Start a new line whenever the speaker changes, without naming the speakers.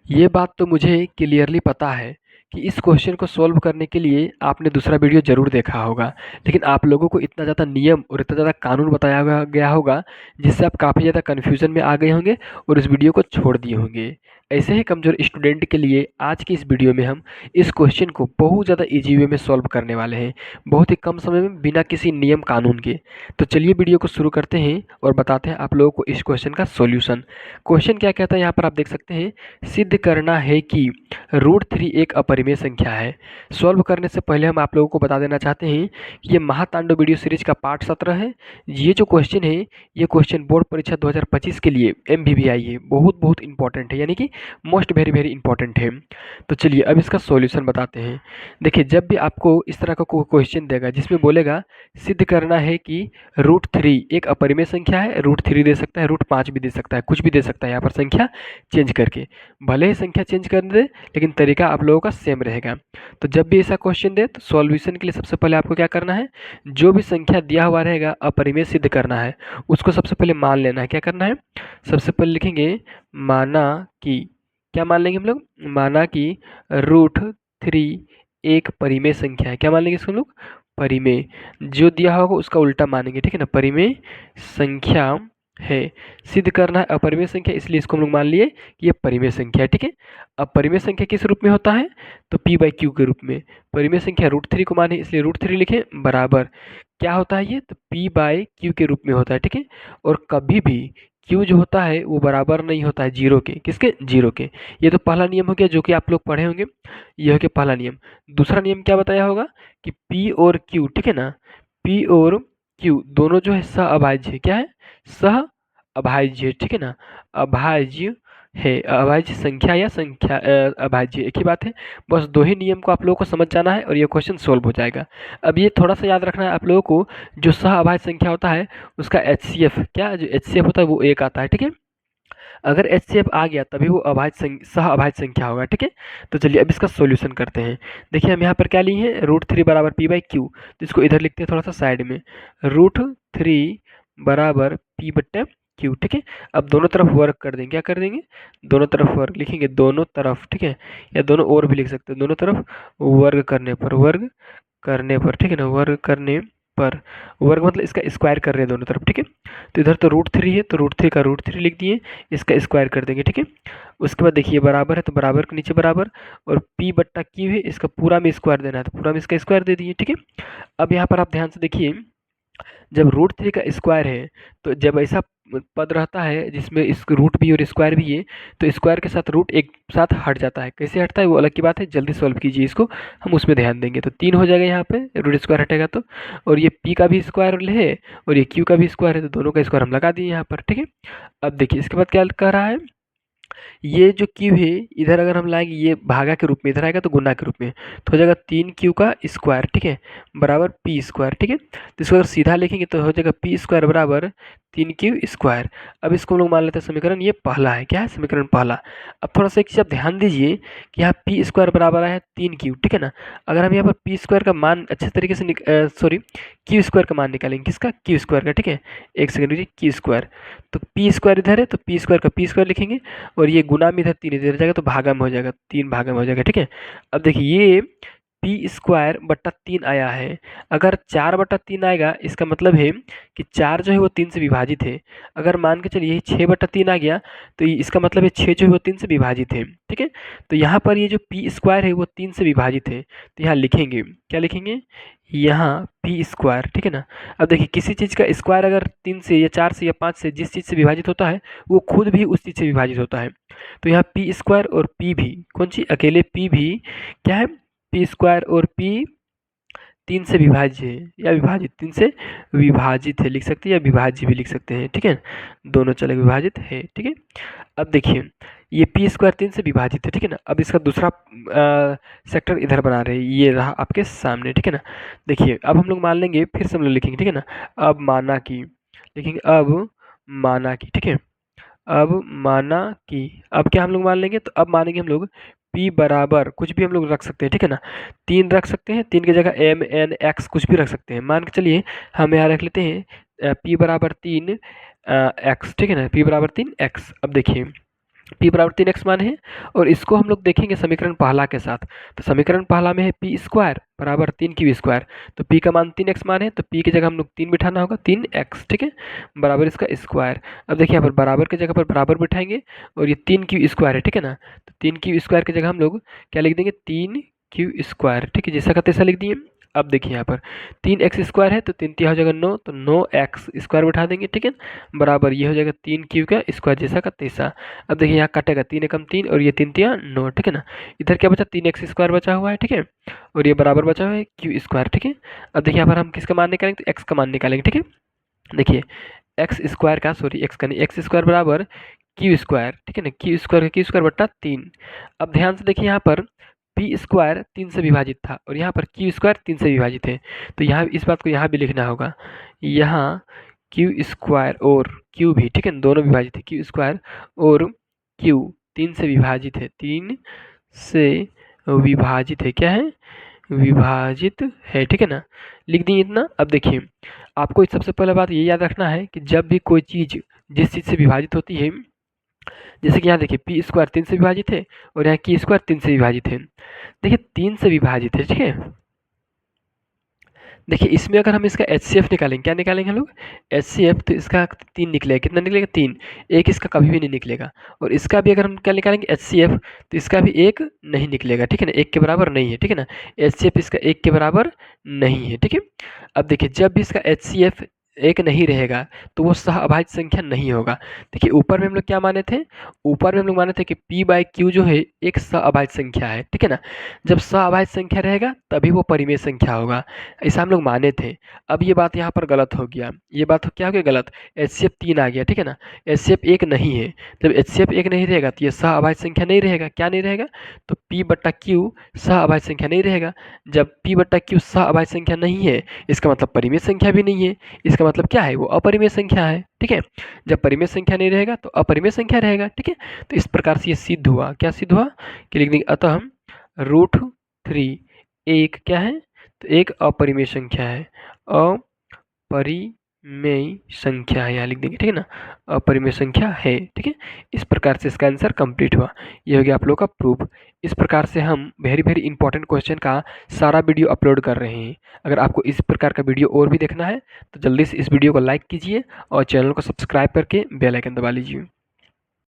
ये बात तो मुझे क्लियरली पता है कि इस क्वेश्चन को सॉल्व करने के लिए आपने दूसरा वीडियो ज़रूर देखा होगा। लेकिन आप लोगों को इतना ज़्यादा नियम और इतना ज़्यादा कानून बताया गया होगा, जिससे आप काफ़ी ज़्यादा कन्फ्यूज़न में आ गए होंगे और इस वीडियो को छोड़ दिए होंगे। ऐसे ही कमज़ोर स्टूडेंट के लिए आज की इस वीडियो में हम इस क्वेश्चन को बहुत ज़्यादा ईज़ी वे में सॉल्व करने वाले हैं, बहुत ही कम समय में बिना किसी नियम कानून के। तो चलिए वीडियो को शुरू करते हैं और बताते हैं आप लोगों को इस क्वेश्चन का सॉल्यूशन। क्वेश्चन क्या कहता है यहाँ पर आप देख सकते हैं, सिद्ध करना है कि √3 एक अपरिमेय संख्या है। सॉल्व करने से पहले हम आप लोगों को बता देना चाहते हैं कि ये महातांडव वीडियो सीरीज का पार्ट 17 है। ये जो क्वेश्चन है, ये क्वेश्चन बोर्ड परीक्षा 2025 के लिए MVVI है, बहुत बहुत इंपॉर्टेंट है, यानी कि मोस्ट वेरी वेरी इंपॉर्टेंट है। तो चलिए अब इसका सॉल्यूशन बताते हैं। देखिए, जब भी आपको इस तरह का कोई क्वेश्चन देगा जिसमें बोलेगा सिद्ध करना है कि √3 एक अपरिमेय संख्या है, √3 दे सकता है, √5 भी दे सकता है, कुछ भी दे सकता है यहाँ पर संख्या चेंज करके। भले ही संख्या चेंज कर दे, लेकिन तरीका आप लोगों का सेम रहेगा। तो जब भी ऐसा क्वेश्चन दे तो सॉल्यूशन के लिए सबसे पहले आपको क्या करना है, जो भी संख्या दिया हुआ रहेगा अपरिमेय सिद्ध करना है, उसको सबसे पहले मान लेना है। क्या करना है, सबसे पहले लिखेंगे माना कि, क्या मान लेंगे हम लोग, माना कि √3 एक परिमेय संख्या है। क्या मान लेंगे इसको हम लोग, परिमेय। जो दिया होगा उसका उल्टा मानेंगे, ठीक है ना, परिमेय संख्या है। सिद्ध करना है अपरिमेय संख्या, इसलिए इसको हम लोग मान लिए कि ये परिमेय संख्या है, ठीक है। अब परिमेय संख्या किस रूप में होता है, तो p/q के रूप में। परिमेय संख्या √3 को माने, इसलिए √3 लिखें, बराबर क्या होता है ये, तो p/q के रूप में होता है, ठीक है। और कभी भी q जो होता है वो बराबर नहीं होता है जीरो के, किसके, जीरो के। ये तो पहला नियम हो गया जो कि आप लोग पढ़े होंगे, ये हो गया पहला नियम। दूसरा नियम क्या बताया होगा कि p और q, ठीक है ना, p और q दोनों जो है सह अभाज्य है। क्या है, सह अभाज्य, ठीक है ना, अभाज्य है, अभाज्य संख्या या संख्या अभाज्य, एक ही बात है। बस दो ही नियम को आप लोगों को समझ जाना है और ये क्वेश्चन सोल्व हो जाएगा। अब ये थोड़ा सा याद रखना है आप लोगों को, जो सह अभाज्य संख्या होता है उसका HCF, क्या जो HCF होता है वो 1 आता है, ठीक है। अगर HCF आ गया तभी वो सह अभाज्य संख्या होगा, ठीक है। तो चलिए अब इसका सॉल्यूशन करते हैं। देखिए हम यहाँ पर क्या लिए हैं, √3 बराबर p/q, तो इसको इधर लिखते हैं थोड़ा सा साइड में, √3 बराबर p/q, ठीक है। अब दोनों तरफ वर्क कर देंगे, क्या कर देंगे, दोनों तरफ वर्ग लिखेंगे, दोनों तरफ, ठीक है, या दोनों ओर भी लिख सकते हैं, दोनों तरफ वर्ग करने पर, वर्ग करने पर, ठीक है ना, वर्ग करने पर, वर्ग मतलब इसका स्क्वायर कर रहे हैं दोनों तरफ, ठीक है। तो इधर तो √3 है, तो √3 का √3 लिख दिए, इसका स्क्वायर कर देंगे, ठीक है। उसके बाद देखिए बराबर है, तो बराबर के नीचे बराबर, और p/q है, इसका पूरा में स्क्वायर देना है, तो पूरा में इसका स्क्वायर दे दिए, ठीक है। अब यहाँ पर आप ध्यान से देखिए, जब √3 का स्क्वायर है, तो जब ऐसा पद रहता है जिसमें इस रूट भी और स्क्वायर भी है, तो स्क्वायर के साथ रूट एक साथ हट जाता है। कैसे हटता है वो अलग की बात है, जल्दी सॉल्व कीजिए इसको, हम उसमें ध्यान देंगे। तो 3 हो जाएगा यहाँ पे, रूट स्क्वायर हटेगा तो, और ये p का भी स्क्वायर है और ये q का भी स्क्वायर है, तो दोनों का स्क्वायर हम लगा दिए यहाँ पर, ठीक है। अब देखिए इसके बाद क्या कह रहा है, ये जो क्यू है इधर अगर हम लाएंगे, ये भागा के रूप में, इधर आएगा तो गुना के रूप में, तो हो जाएगा 3q का स्क्वायर, ठीक है, बराबर p स्क्वायर, ठीक है। तो इसको अगर सीधा लिखेंगे तो हो जाएगा p स्क्वायर बराबर 3q स्क्वायर। अब इसको हम लोग मान लेते हैं समीकरण ये पहला है, क्या है, समीकरण पहला। अब थोड़ा सा एक चीज़ आप ध्यान दीजिए कि यहाँ p स्क्वायर बराबर है 3q, ठीक है ना। अगर हम यहाँ पर p स्क्वायर का मान अच्छे तरीके से सॉरी q स्क्वायर का मान निकालेंगे, किसका, q स्क्वायर का, ठीक है। एक सेकंड रुकिए, q स्क्वायर, तो p स्क्वायर इधर है तो p स्क्वायर का p स्क्वायर लिखेंगे, और ये गुना में इधर 3 इधर जाएगा तो भागा में हो जाएगा, 3 भागा में हो जाएगा, ठीक है। अब देखिए ये p²/3 आया है, अगर 4/3 आएगा इसका मतलब है कि 4 जो है वो 3 से विभाजित है। अगर मान के चलिए 6/3 आ गया तो इसका मतलब है 6 जो है वो 3 से विभाजित है, ठीक है। तो यहाँ पर ये जो p² है वो 3 से विभाजित है, तो यहाँ लिखेंगे, क्या लिखेंगे, यहाँ p², ठीक है ना। अब देखिए किसी चीज़ का स्क्वायर अगर 3 से या 4 से या 5 से जिस चीज़ से विभाजित होता है वो खुद भी उस चीज़ से विभाजित होता है। तो यहाँ p² और p भी, कौन सी, अकेले p भी क्या है, p² और p 3 से विभाज्य है या विभाजित, 3 से विभाजित है लिख सकते हैं, या विभाज्य भी लिख सकते हैं, ठीक है, दोनों चले, विभाजित है, ठीक है। अब देखिए ये p² 3 से विभाजित है, ठीक है ना। अब इसका दूसरा सेक्टर इधर बना रहे हैं, ये रहा आपके सामने, ठीक है ना। देखिए अब हम लोग मान लेंगे, फिर से हम लोग लिखेंगे, ठीक है ना, अब माना कि, लिखेंगे अब माना कि, ठीक है, अब माना कि, अब क्या हम लोग मान लेंगे, तो अब मानेंगे हम लोग p बराबर कुछ भी हम लोग रख सकते हैं, ठीक है ना, 3 रख सकते हैं, 3 की जगह m n x कुछ भी रख सकते हैं। मान के चलिए हम यहाँ रख लेते हैं p बराबर 3 x, ठीक है ना, p बराबर 3 x। अब देखिए p बराबर 3x मान है, और इसको हम लोग देखेंगे समीकरण पहला के साथ। तो समीकरण पहला में है पी स्क्वायर बराबर 3q²। तो p का मान 3x मान है, तो p की जगह हम लोग 3 बिठाना होगा, 3x, ठीक है, बराबर इसका स्क्वायर। अब देखिए यहाँ पर बराबर की जगह पर बराबर बिठाएंगे, और ये 3q² है, ठीक है ना। तो 3q² की जगह हम लोग क्या लिख देंगे, 3q², ठीक है, जैसा का तैसा लिख दिए। अब देखिए यहाँ पर 3x² है, तो 3 तिया हो जाएगा 9, तो 9x² बिठा देंगे, ठीक है, बराबर ये हो जाएगा 3q² जैसा का तैसा। अब देखिए यहाँ कटेगा, 3 एकम 3 और ये 3 तिया 9, ठीक है ना। इधर क्या बचा, 3x² बचा हुआ है, ठीक है, और ये बराबर बचा हुआ है q², ठीक है। अब देखिए यहाँ पर हम किसका मान निकालेंगे, तो x का मान निकालेंगे, ठीक है। देखिए एक्स का नहीं, x² बराबर q², ठीक है ना, q² बट्टा 3। अब ध्यान से देखिए यहाँ पर p² 3 से विभाजित था, और यहाँ पर q² 3 से विभाजित है, तो यहाँ इस बात को यहाँ भी लिखना होगा, यहाँ q² और q भी, ठीक है, दोनों विभाजित है, q² और q 3 से विभाजित है, 3 से विभाजित है, क्या है, विभाजित है, ठीक है ना, लिख दिए इतना। अब देखिए आपको सबसे पहले बात ये याद रखना है कि जब भी कोई चीज़ जिस चीज़ से विभाजित होती है, जैसे कि यहाँ देखिए p² 3 से विभाजित है, और यहाँ q² 3 से विभाजित है। देखिए 3 से विभाजित है, ठीक है। देखिए इसमें अगर हम इसका HCF निकालेंगे, क्या निकालेंगे हम लोग, HCF, तो इसका 3 निकलेगा, कितना निकलेगा, 3, एक इसका कभी भी नहीं निकलेगा। और इसका भी अगर हम क्या निकालेंगे HCF, तो इसका भी एक नहीं निकलेगा, ठीक है ना, एक के बराबर नहीं है, ठीक है ना, HCF इसका एक के बराबर नहीं है, ठीक है। अब देखिए जब भी इसका HCF एक नहीं रहेगा, तो वो सहअभाज्य संख्या नहीं होगा। देखिए ऊपर में हम लोग क्या माने थे, ऊपर में हम लोग माने थे कि p/q जो है एक सहअभाज्य संख्या है, ठीक है ना। जब सहअभाज्य संख्या रहेगा तभी वो परिमेय संख्या होगा, ऐसा हम लोग माने थे। अब ये बात यहाँ पर गलत हो गया, ये बात क्या हो गया गलत, HCF 3 आ गया, ठीक है ना, HCF एक नहीं है। जब HCF एक नहीं रहेगा तो ये सहअभाज्य संख्या नहीं रहेगा, क्या नहीं रहेगा, तो p/q सहअभाज्य संख्या नहीं रहेगा। जब p/q सहअभाज्य संख्या नहीं है, इसका मतलब परिमेय संख्या भी नहीं है, इसका मतलब क्या है, वो अपरिमेय संख्या है, ठीक है। जब परिमेय संख्या नहीं रहेगा तो अपरिमेय संख्या रहेगा, ठीक है। तो इस प्रकार से ये सिद्ध हुआ, क्या सिद्ध हुआ, कि लिख देंगे अतः √3 एक क्या है, तो एक अपरिमेय संख्या है, अपरिमेय संख्या है, यहाँ लिख देंगे, ठीक है ना, अपरिमेय संख्या है, ठीक है। इस प्रकार से इसका आंसर कंप्लीट हुआ, ये हो गया आप लोग का प्रूफ। इस प्रकार से हम वेरी वेरी इंपॉर्टेंट क्वेश्चन का सारा वीडियो अपलोड कर रहे हैं। अगर आपको इस प्रकार का वीडियो और भी देखना है तो जल्दी से इस वीडियो को लाइक कीजिए और चैनल को सब्सक्राइब करके बेल आइकन दबा लीजिए।